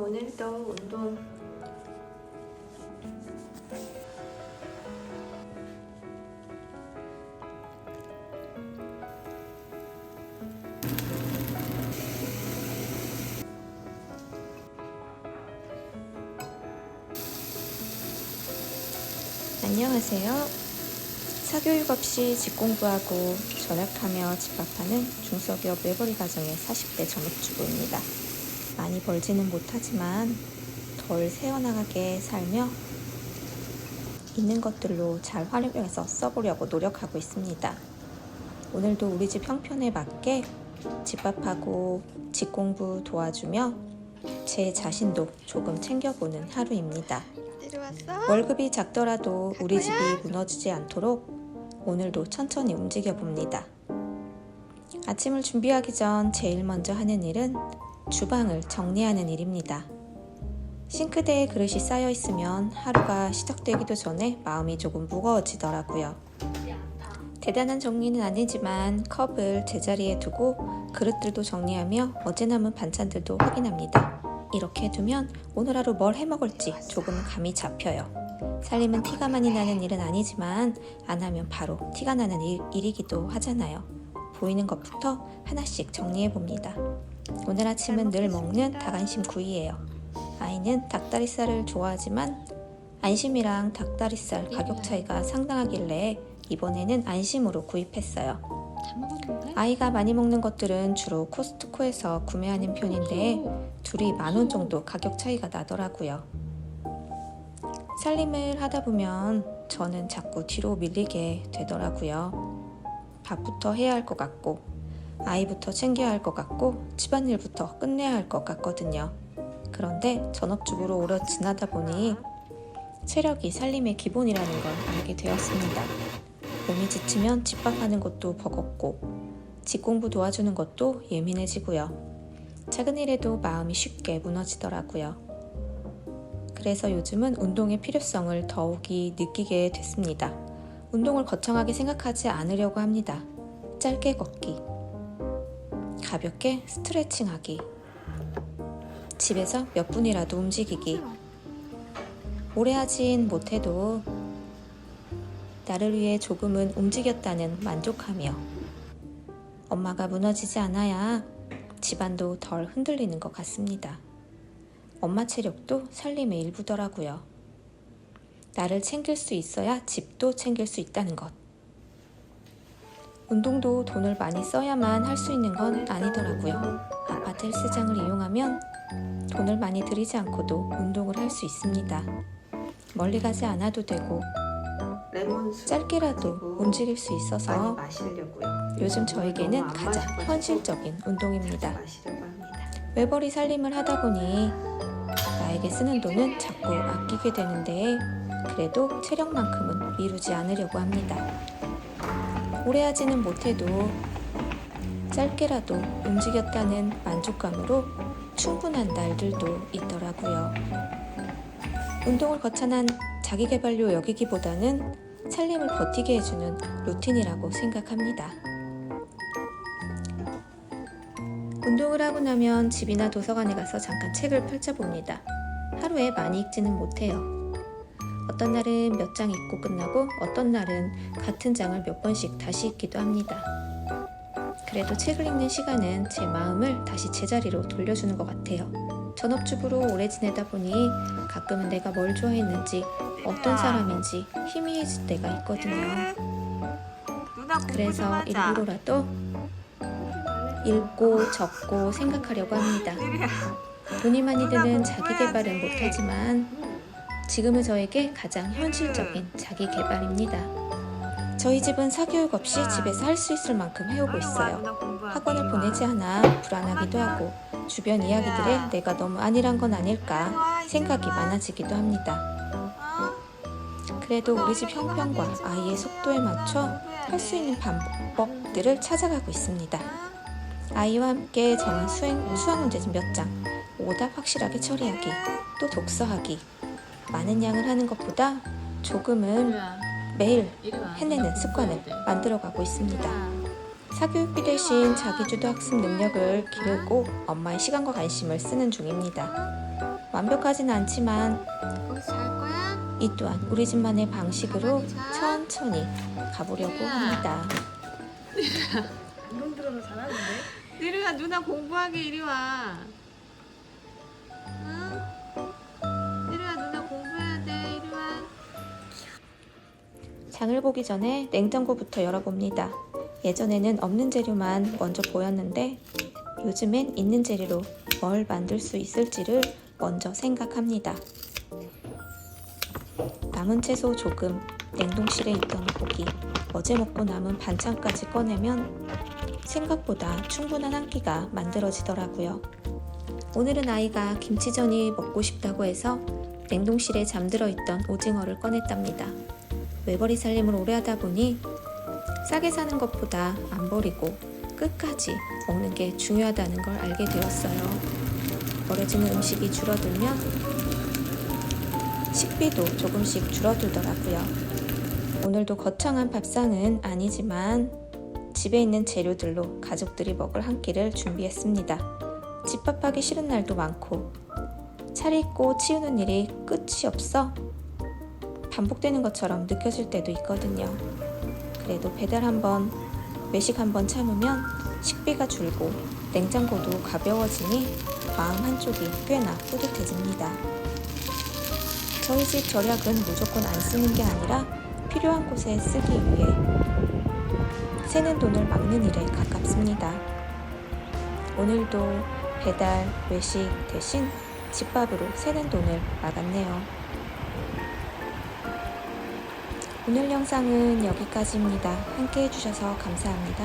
오늘도 운동 안녕하세요. 사교육 없이 직공부하고 전학하며 집밥하는 중소기업 외벌이 가정의 40대 전업주부입니다. 많이 벌지는 못하지만 덜 새어나가게 살며 있는 것들로 잘 활용해서 써보려고 노력하고 있습니다. 오늘도 우리 집 형편에 맞게 집밥하고 직공부 도와주며 제 자신도 조금 챙겨보는 하루입니다. 월급이 작더라도 우리 집이 무너지지 않도록 오늘도 천천히 움직여 봅니다. 아침을 준비하기 전 제일 먼저 하는 일은 주방을 정리하는 일입니다. 싱크대에 그릇이 쌓여 있으면 하루가 시작되기도 전에 마음이 조금 무거워지더라고요. 대단한 정리는 아니지만 컵을 제자리에 두고 그릇들도 정리하며 어제 남은 반찬들도 확인합니다. 이렇게 두면 오늘 하루 뭘 해먹을지 조금은 감이 잡혀요. 살림은 티가 많이 나는 일은 아니지만 안 하면 바로 티가 나는 일이기도 하잖아요. 보이는 것부터 하나씩 정리해봅니다. 오늘 아침은 늘 먹는 닭안심 구이예요. 아이는 닭다리살을 좋아하지만 안심이랑 닭다리살 가격 차이가 상당하길래 이번에는 안심으로 구입했어요. 아이가 많이 먹는 것들은 주로 코스트코에서 구매하는 편인데 둘이 10,000원 정도 가격 차이가 나더라고요. 살림을 하다 보면 저는 자꾸 뒤로 밀리게 되더라고요. 밥부터 해야 할 것 같고 아이부터 챙겨야 할 것 같고 집안일부터 끝내야 할 것 같거든요. 그런데 전업주부로 오래 지나다 보니 체력이 살림의 기본이라는 걸 알게 되었습니다. 몸이 지치면 집밥하는 것도 버겁고 직공부 도와주는 것도 예민해지고요. 작은 일에도 마음이 쉽게 무너지더라고요. 그래서 요즘은 운동의 필요성을 더욱이 느끼게 됐습니다. 운동을 거창하게 생각하지 않으려고 합니다. 짧게 걷기, 가볍게 스트레칭하기, 집에서 몇 분이라도 움직이기. 오래 하진 못해도 나를 위해 조금은 움직였다는 만족하며 엄마가 무너지지 않아야 집안도 덜 흔들리는 것 같습니다. 엄마 체력도 살림의 일부더라고요. 나를 챙길 수 있어야 집도 챙길 수 있다는 것. 운동도 돈을 많이 써야만 할 수 있는 건 아니더라고요. 아파트 헬스장을 이용하면 돈을 많이 들이지 않고도 운동을 할 수 있습니다. 멀리 가지 않아도 되고 짧게라도 움직일 수 있어서 요즘 저에게는 가장 현실적인 운동입니다. 외벌이 살림을 하다 보니 나에게 쓰는 돈은 자꾸 아끼게 되는데 그래도 체력만큼은 미루지 않으려고 합니다. 오래 하지는 못해도 짧게라도 움직였다는 만족감으로 충분한 날들도 있더라고요. 운동을 거창한 자기계발료 여기기보다는 살림을 버티게 해주는 루틴이라고 생각합니다. 운동을 하고 나면 집이나 도서관에 가서 잠깐 책을 펼쳐봅니다. 하루에 많이 읽지는 못해요. 어떤 날은 몇 장 읽고 끝나고 어떤 날은 같은 장을 몇 번씩 다시 읽기도 합니다. 그래도 책을 읽는 시간은 제 마음을 다시 제자리로 돌려주는 것 같아요. 전업주부로 오래 지내다 보니 가끔은 내가 뭘 좋아했는지 어떤 사람인지 희미해질 때가 있거든요. 그래서 일부러라도 읽고 적고 생각하려고 합니다. 돈이 많이 드는 자기계발은 못하지만 지금은 저에게 가장 현실적인 자기계발입니다. 저희 집은 사교육 없이 집에서 할 수 있을 만큼 해오고 있어요. 학원을 보내지 않아 불안하기도 하고 주변 이야기들에 내가 너무 안일한 건 아닐까 생각이 많아지기도 합니다. 그래도 우리 집 형편과 아이의 속도에 맞춰 할 수 있는 방법들을 찾아가고 있습니다. 아이와 함께 정한 수학 문제집 몇 장, 오답 확실하게 처리하기, 또 독서하기. 많은 양을 하는 것보다 조금은 매일 해내는 습관을 만들어가고 있습니다. 사교육비 대신 자기주도 학습 능력을 기르고 엄마의 시간과 관심을 쓰는 중입니다. 완벽하진 않지만 거기서 잘 거야? 이 또한 우리 집만의 방식으로 가만히 자. 천천히 가보려고 합니다. 운동 들어서 잘하는데? 내려와, 누나 공부하게 이리 와. 응? 내려와, 누나 공부해야 돼. 이리 와. 장을 보기 전에 냉장고부터 열어봅니다. 예전에는 없는 재료만 먼저 보였는데 요즘엔 있는 재료로 뭘 만들 수 있을지를 먼저 생각합니다. 남은 채소 조금, 냉동실에 있던 고기, 어제 먹고 남은 반찬까지 꺼내면 생각보다 충분한 한 끼가 만들어지더라고요. 오늘은 아이가 김치전이 먹고 싶다고 해서 냉동실에 잠들어 있던 오징어를 꺼냈답니다. 외벌이 살림을 오래 하다 보니 싸게 사는 것보다 안 버리고 끝까지 먹는 게 중요하다는 걸 알게 되었어요. 버려지는 음식이 줄어들면 식비도 조금씩 줄어들더라고요. 오늘도 거창한 밥상은 아니지만 집에 있는 재료들로 가족들이 먹을 한 끼를 준비했습니다. 집밥하기 싫은 날도 많고 차리고 치우는 일이 끝이 없어 반복되는 것처럼 느껴질 때도 있거든요. 그래도 배달 한번, 외식 한번 참으면 식비가 줄고 냉장고도 가벼워지니 마음 한쪽이 꽤나 뿌듯해집니다. 저희 집 절약은 무조건 안 쓰는 게 아니라 필요한 곳에 쓰기 위해 새는 돈을 막는 일에 가깝습니다. 오늘도 배달, 외식 대신 집밥으로 새는 돈을 막았네요. 오늘 영상은 여기까지입니다. 함께 해주셔서 감사합니다.